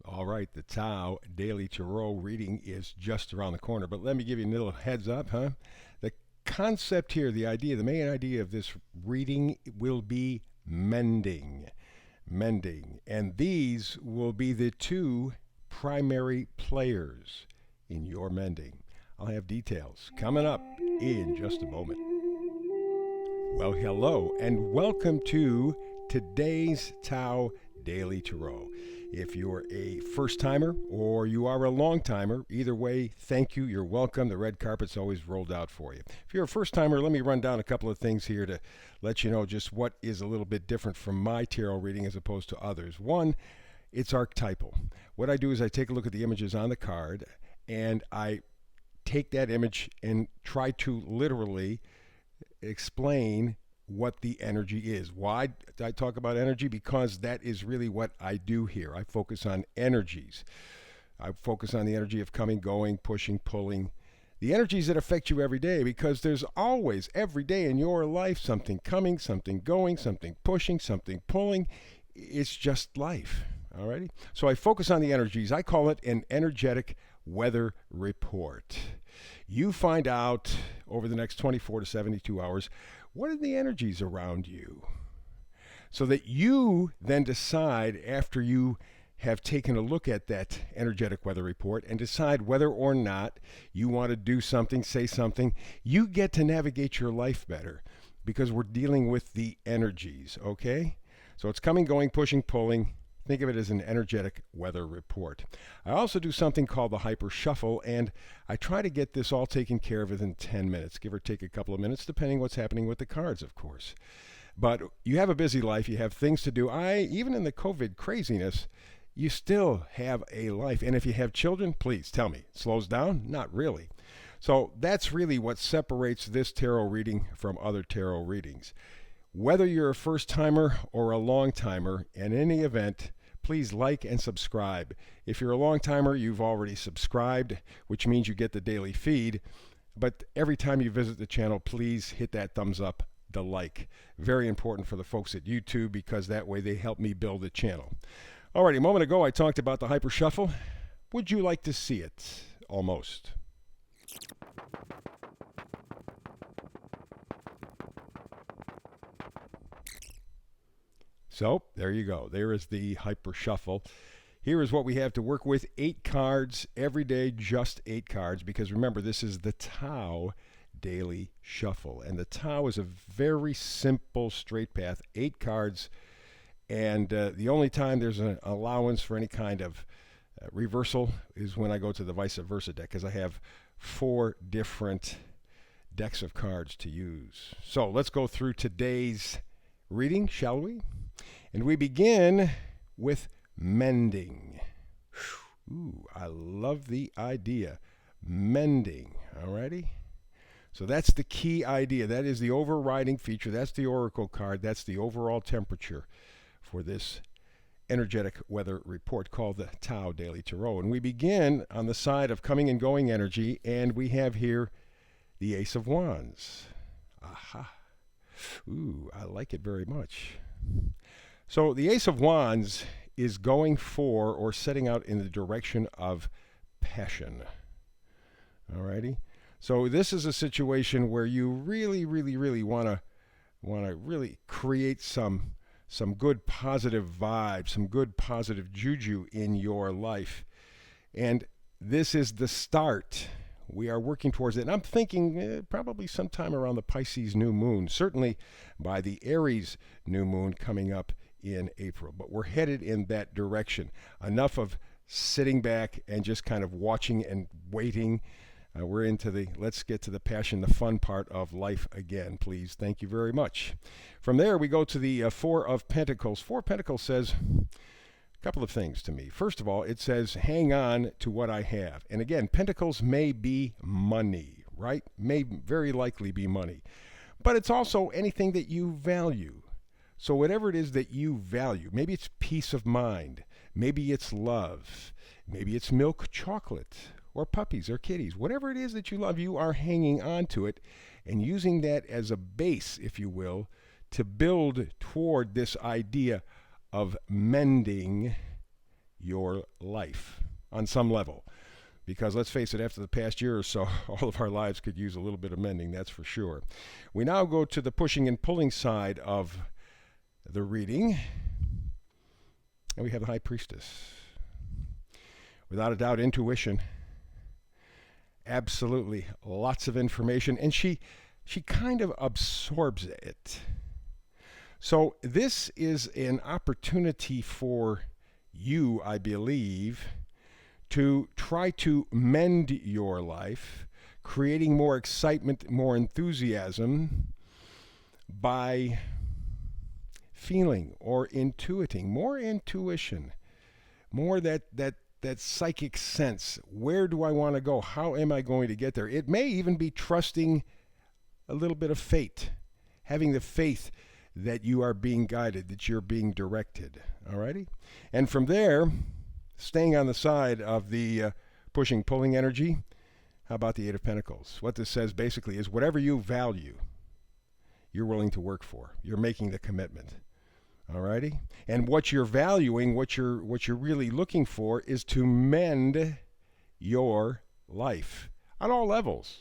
All right, the Tao Daily Tarot reading is just around the corner, but let me give you a little heads up, huh? The concept here, the main idea of this reading will be mending. Mending. And these will be the two primary players in your mending. I'll have details coming up in just a moment. Well, hello, and welcome to today's Tao Daily Tarot. If you're a first timer or you are a long timer, either way, thank you. You're welcome. The red carpet's always rolled out for you. If you're a first timer, let me run down a couple of things here to let you know just what is a little bit different from my tarot reading as opposed to others. One, it's archetypal. What I do is I take a look at the images on the card and I take that image and try to literally explain what the energy is. Why do I talk about energy? Because that is really what I do here. I focus on energies. I focus on the energy of coming, going, pushing, pulling. The energies that affect you every day, because there's always, every day in your life, something coming, something going, something pushing, something pulling. It's just life. Alrighty? So I focus on the energies. I call it an energetic weather report. You find out over the next 24 to 72 hours what are the energies around you, so that you then decide after you have taken a look at that energetic weather report and decide whether or not you want to do something, say something. You get to navigate your life better because we're dealing with the energies, okay? So it's coming, going, pushing, pulling. Think of it as an energetic weather report. I also do something called the hyper shuffle, and I try to get this all taken care of within 10 minutes, give or take a couple of minutes, depending what's happening with the cards, of course. But you have a busy life, you have things to do. Even in the COVID craziness, you still have a life. And if you have children, please tell me, it slows down? Not really. So that's really what separates this tarot reading from other tarot readings. Whether you're a first timer or a long timer, in any event, please like and subscribe. If you're a long timer, you've already subscribed, which means you get the daily feed. But every time you visit the channel, please hit that thumbs up, the like. Very important for the folks at YouTube because that way they help me build the channel. Alrighty, a moment ago I talked about the hyper shuffle. Would you like to see it? Almost. So there you go. There is the hyper shuffle. Here is what we have to work with. 8 cards every day, just 8 cards, because remember, this is the Tao Daily Shuffle. And the Tao is a very simple straight path, 8 cards. And the only time there's an allowance for any kind of reversal is when I go to the vice versa deck, because I have 4 different decks of cards to use. So let's go through today's reading, shall we? And we begin with mending. Ooh, I love the idea. Mending, alrighty? So that's the key idea. That is the overriding feature. That's the oracle card. That's the overall temperature for this energetic weather report called the Tao Daily Tarot. And we begin on the side of coming and going energy, and we have here the Ace of Wands. Aha. Ooh, I like it very much. So the Ace of Wands is going for or setting out in the direction of passion. Alrighty? So this is a situation where you really want to really create some good positive vibes, some good positive juju in your life. And this is the start. We are working towards it. And I'm thinking probably sometime around the Pisces New Moon, certainly by the Aries New Moon coming up in April. But we're headed in that direction. Enough of sitting back and just kind of watching and waiting. We're into the let's get to the passion, the fun part of life again, please. Thank you very much. From there, we go to the Four of Pentacles. Four of Pentacles says a couple of things to me. First of all, it says, hang on to what I have. And again, Pentacles may be money, right? May very likely be money. But it's also anything that you value. So whatever it is that you value, maybe it's peace of mind, maybe it's love, maybe it's milk chocolate, or puppies or kitties, whatever it is that you love, you are hanging on to it and using that as a base, if you will, to build toward this idea of mending your life on some level. Because let's face it, after the past year or so, all of our lives could use a little bit of mending, that's for sure. We now go to the pushing and pulling side of the reading. And we have the High Priestess. Without a doubt, intuition. Absolutely. Lots of information. And she kind of absorbs it. So this is an opportunity for you, I believe, to try to mend your life, creating more excitement, more enthusiasm by feeling or intuiting, more intuition, more that psychic sense. Where do I want to go? How am I going to get there? It may even be trusting a little bit of fate, having the faith that you are being guided, that you're being directed. Alrighty? And from there, staying on the side of the pushing, pulling energy, how about the Eight of Pentacles? What this says basically is whatever you value, you're willing to work for. You're making the commitment. Alrighty? And what you're valuing, what you're really looking for is to mend your life on all levels.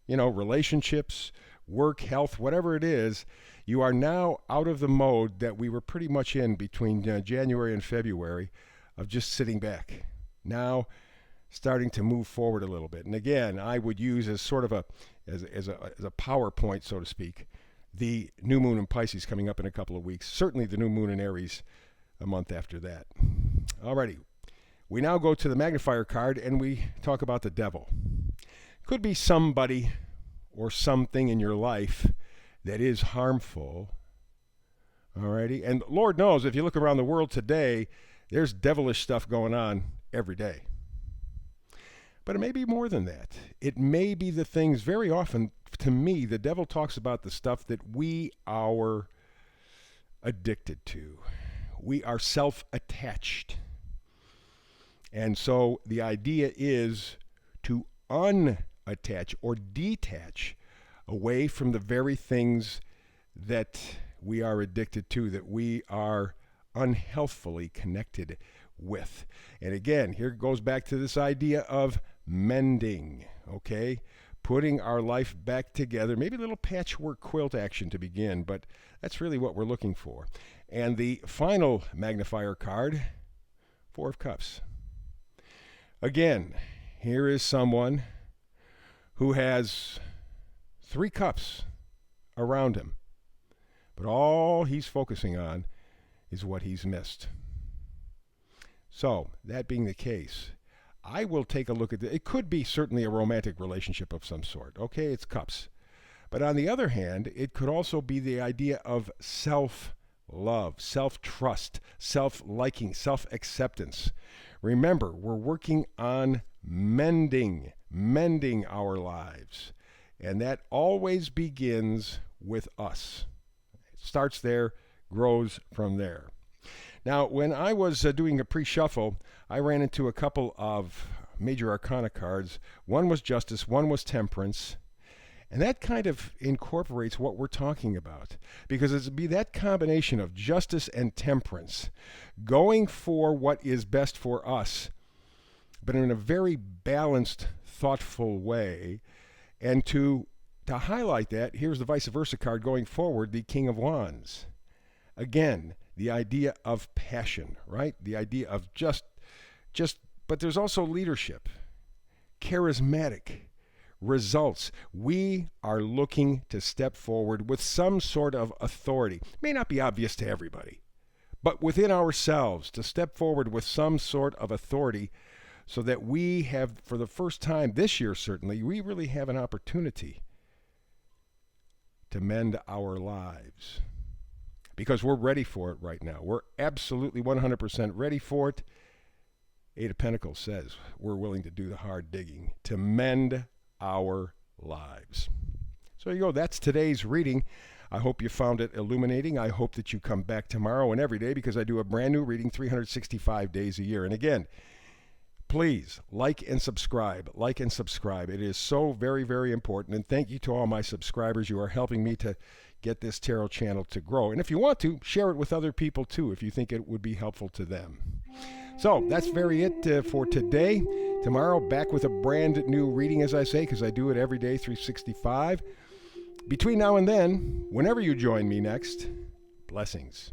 You know, relationships, work, health, whatever it is. You are now out of the mode that we were pretty much in between January and February of just sitting back. Now starting to move forward a little bit. And again, I would use as sort of a PowerPoint, so to speak, the new moon in Pisces coming up in a couple of weeks. Certainly the new moon in Aries a month after that. Alrighty. We now go to the magnifier card and we talk about the devil. Could be somebody or something in your life that is harmful. Alrighty. And Lord knows, if you look around the world today, there's devilish stuff going on every day. But it may be more than that. It may be the things, very often, to me, the devil talks about the stuff that we are addicted to. We are self-attached. And so the idea is to unattach or detach away from the very things that we are addicted to, that we are unhealthfully connected with. And again, here it goes back to this idea of mending, okay? Putting our life back together, maybe a little patchwork quilt action to begin, but that's really what we're looking for. And the final magnifier card, Four of Cups. Again, here is someone who has 3 cups around him, but all he's focusing on is what he's missed. So, that being the case, I will take a look at it. It could be certainly a romantic relationship of some sort. Okay, it's cups. But on the other hand, it could also be the idea of self-love, self-trust, self-liking, self-acceptance. Remember, we're working on mending our lives. And that always begins with us. It starts there, grows from there. Now, when I was doing a pre-shuffle, I ran into a couple of major arcana cards. One was Justice, one was Temperance. And that kind of incorporates what we're talking about. Because it's be that combination of Justice and Temperance, going for what is best for us, but in a very balanced, thoughtful way. And to highlight that, here's the vice versa card going forward, the King of Wands. Again, the idea of passion, right? The idea of just, but there's also leadership, charismatic, results. We are looking to step forward with some sort of authority. It may not be obvious to everybody, but within ourselves, to step forward with some sort of authority so that we have, for the first time this year certainly, we really have an opportunity to mend our lives. Because we're ready for it right now. We're absolutely 100% ready for it. Eight of Pentacles says we're willing to do the hard digging to mend our lives. So there you go. That's today's reading. I hope you found it illuminating. I hope that you come back tomorrow and every day, because I do a brand new reading 365 days a year. And again, please like and subscribe. Like and subscribe. It is so very, very important. And thank you to all my subscribers. You are helping me to get this tarot channel to grow. And if you want to, share it with other people too, if you think it would be helpful to them. So that's it for today. Tomorrow, back with a brand new reading, as I say, because I do it every day, 365. Between now and then, whenever you join me next, blessings.